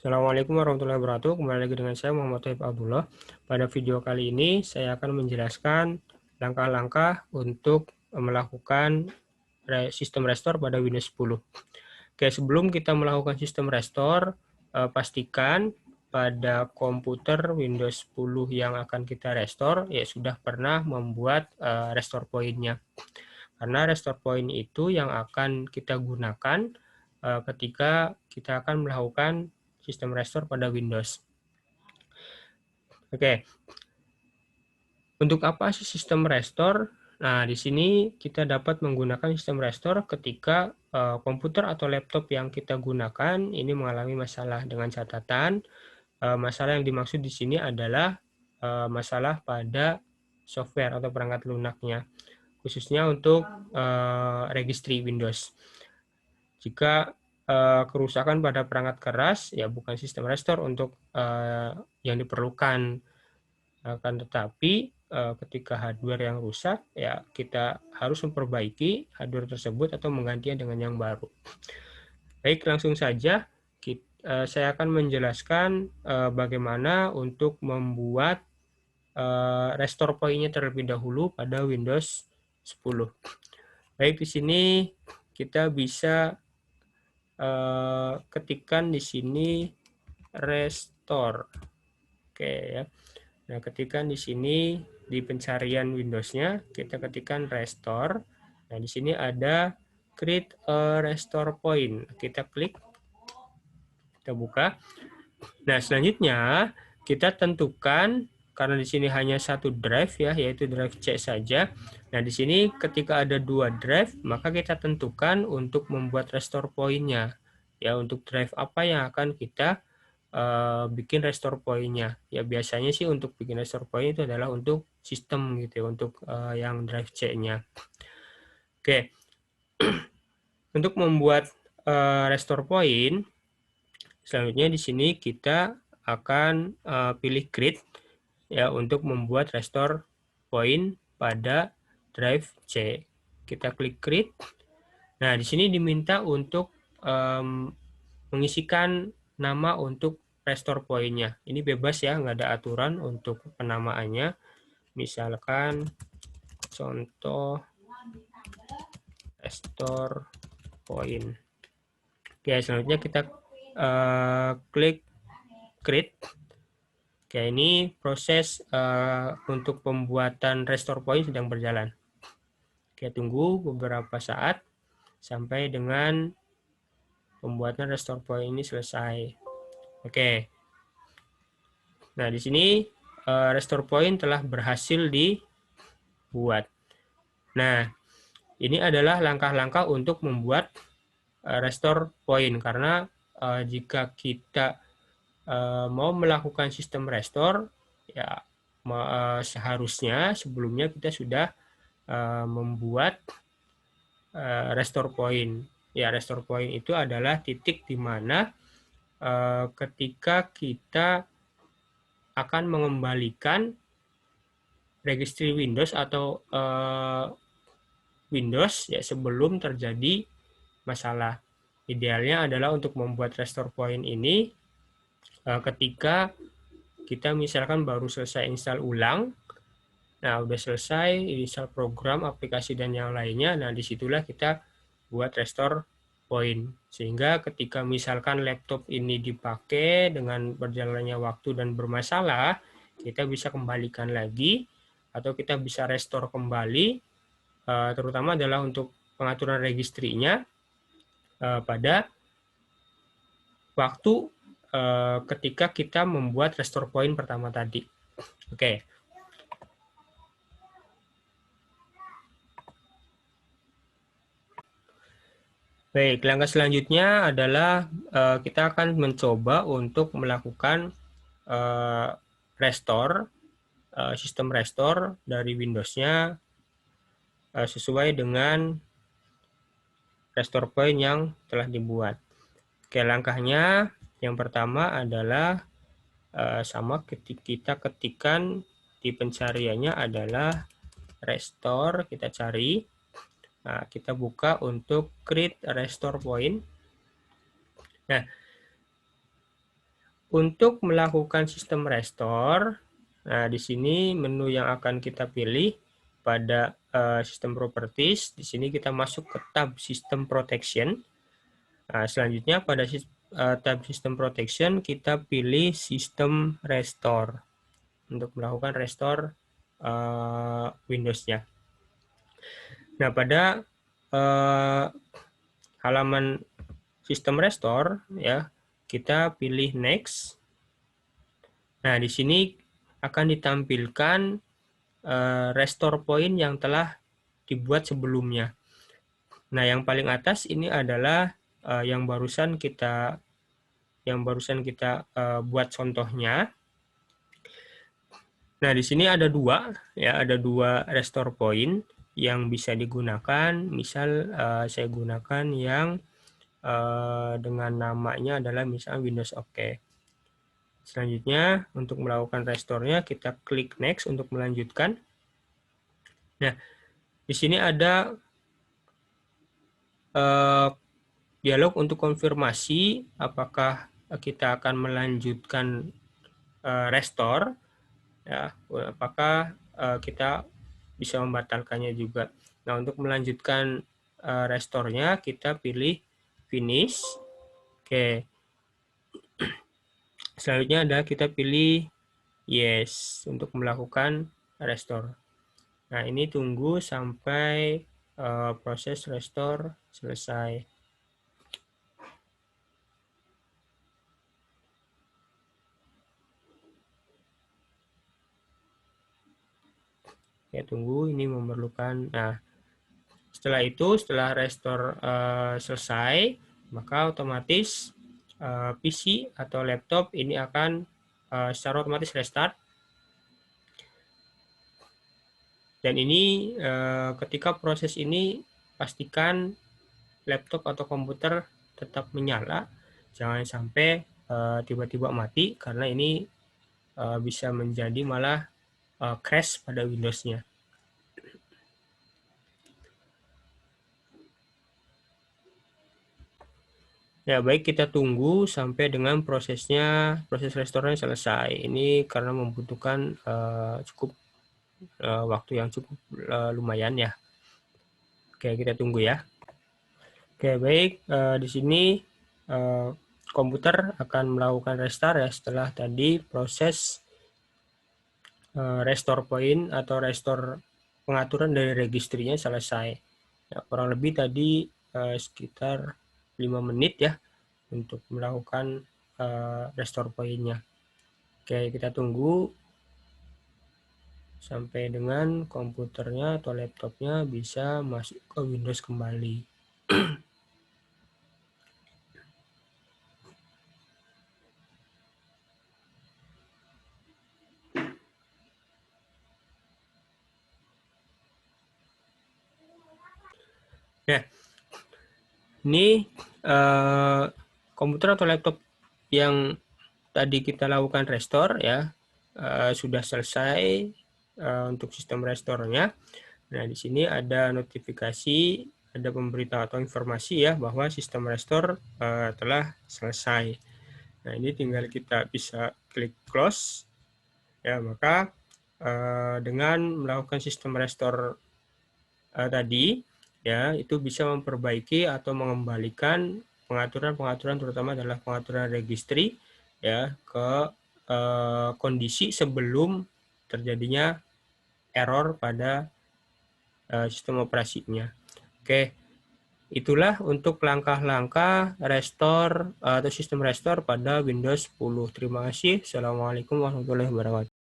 Assalamualaikum warahmatullahi wabarakatuh. Kembali lagi dengan saya Muhammad Thaib Abdullah. Pada video kali ini saya akan menjelaskan langkah-langkah untuk melakukan sistem restore pada Windows 10. Oke, sebelum kita melakukan sistem restore, pastikan pada komputer Windows 10 yang akan kita restore ya sudah pernah membuat restore point-nya. Karena restore point itu yang akan kita gunakan ketika kita akan melakukan sistem restore pada Windows. Oke, untuk apa sih sistem restore? Nah, di sini kita dapat menggunakan sistem restore ketika komputer atau laptop yang kita gunakan ini mengalami masalah. Dengan catatan, masalah yang dimaksud di sini adalah masalah pada software atau perangkat lunaknya, khususnya untuk registry Windows. Jika kerusakan pada perangkat keras, ya bukan sistem restore untuk yang diperlukan. Akan tetapi ketika hardware yang rusak, ya kita harus memperbaiki hardware tersebut atau menggantinya dengan yang baru. Baik, langsung saja saya akan menjelaskan bagaimana untuk membuat restore point-nya terlebih dahulu pada Windows 10. Baik, di sini kita bisa ketikkan di sini restore. Oke ya. Nah, ketikkan di sini di pencarian Windows-nya kita ketikkan restore. Nah, di sini ada create a restore point. Kita klik, kita buka. Nah, selanjutnya kita tentukan, karena di sini hanya satu drive ya, yaitu drive C saja. Nah, di sini ketika ada dua drive, maka kita tentukan untuk membuat restore point-nya. Ya, untuk drive apa yang akan kita bikin restore point-nya. Ya, biasanya sih untuk bikin restore point itu adalah untuk sistem gitu ya, untuk yang drive C-nya. Oke. Untuk membuat restore point, selanjutnya di sini kita akan pilih create ya untuk membuat restore point pada drive C. Kita klik create. Nah, di sini diminta untuk mengisikan nama untuk restore point-nya. Ini bebas ya, nggak ada aturan untuk penamaannya. Misalkan contoh restore point. Oke, selanjutnya kita klik create. Oke, ini proses untuk pembuatan restore point sedang berjalan. Oke, tunggu beberapa saat sampai dengan pembuatan restore point ini selesai. Oke. Nah, di sini restore point telah berhasil dibuat. Nah, ini adalah langkah-langkah untuk membuat restore point, karena jika kita mau melakukan sistem restore, ya seharusnya sebelumnya kita sudah membuat restore point. Ya, restore point itu adalah titik di mana ketika kita akan mengembalikan registry Windows atau Windows ya sebelum terjadi masalah. Idealnya adalah untuk membuat restore point ini ketika kita misalkan baru selesai install ulang. Nah, udah selesai install program, aplikasi, dan yang lainnya. Nah, disitulah kita buat restore point. Sehingga ketika misalkan laptop ini dipakai dengan berjalannya waktu dan bermasalah, kita bisa kembalikan lagi atau kita bisa restore kembali, terutama adalah untuk pengaturan registrinya pada waktu ketika kita membuat restore point pertama tadi. Oke. Baik, langkah selanjutnya adalah kita akan mencoba untuk melakukan restore, sistem restore dari Windows-nya sesuai dengan restore point yang telah dibuat. Oke, langkahnya yang pertama adalah sama kita ketikkan di pencariannya adalah restore, kita cari. Nah, kita buka untuk create restore point. Nah, untuk melakukan sistem restore, nah di sini menu yang akan kita pilih pada sistem properties, di sini kita masuk ke tab System Protection. Nah, selanjutnya pada tab System Protection kita pilih System Restore untuk melakukan restore Windows-nya. Nah, pada halaman System Restore ya, kita pilih Next. Nah, di sini akan ditampilkan restore point yang telah dibuat sebelumnya. Nah, yang paling atas ini adalah yang barusan kita buat contohnya. Nah, di sini ada dua restore point yang bisa digunakan. Misal saya gunakan yang dengan namanya adalah misal Windows OK. Selanjutnya, untuk melakukan restore-nya, kita klik Next untuk melanjutkan. Nah, di sini ada dialog untuk konfirmasi apakah kita akan melanjutkan restore, ya, apakah kita bisa membatalkannya juga. Nah, untuk melanjutkan restore-nya, kita pilih Finish. Oke. Selanjutnya adalah kita pilih Yes untuk melakukan restore. Nah, ini tunggu sampai proses restore selesai. Ya, tunggu, ini memerlukan. Nah, setelah itu, setelah restore selesai, maka otomatis PC atau laptop ini akan secara otomatis restart. Dan ini ketika proses ini pastikan laptop atau komputer tetap menyala, jangan sampai tiba-tiba mati karena ini bisa menjadi malah crash pada Windows-nya. Ya, baik, kita tunggu sampai dengan proses restore-nya selesai. Ini karena membutuhkan cukup waktu yang cukup lumayan ya. Oke, kita tunggu ya. Oke, baik, di sini komputer akan melakukan restart ya setelah tadi proses restore point atau restore pengaturan dari registrinya selesai. Ya, kurang lebih tadi sekitar 5 menit ya untuk melakukan restore point-nya. Oke, kita tunggu sampai dengan komputernya atau laptopnya bisa masuk ke Windows kembali. Nah, ini komputer atau laptop yang tadi kita lakukan restore ya sudah selesai untuk sistem restore-nya. Nah, di sini ada notifikasi, ada pemberitahuan atau informasi ya bahwa sistem restore telah selesai. Nah, ini tinggal kita bisa klik close ya, maka dengan melakukan sistem restore tadi ya, itu bisa memperbaiki atau mengembalikan pengaturan-pengaturan, terutama adalah pengaturan registry ya ke kondisi sebelum terjadinya error pada sistem operasinya. Oke, itulah untuk langkah-langkah restore atau sistem restore pada Windows 10. Terima kasih. Assalamualaikum warahmatullahi wabarakatuh.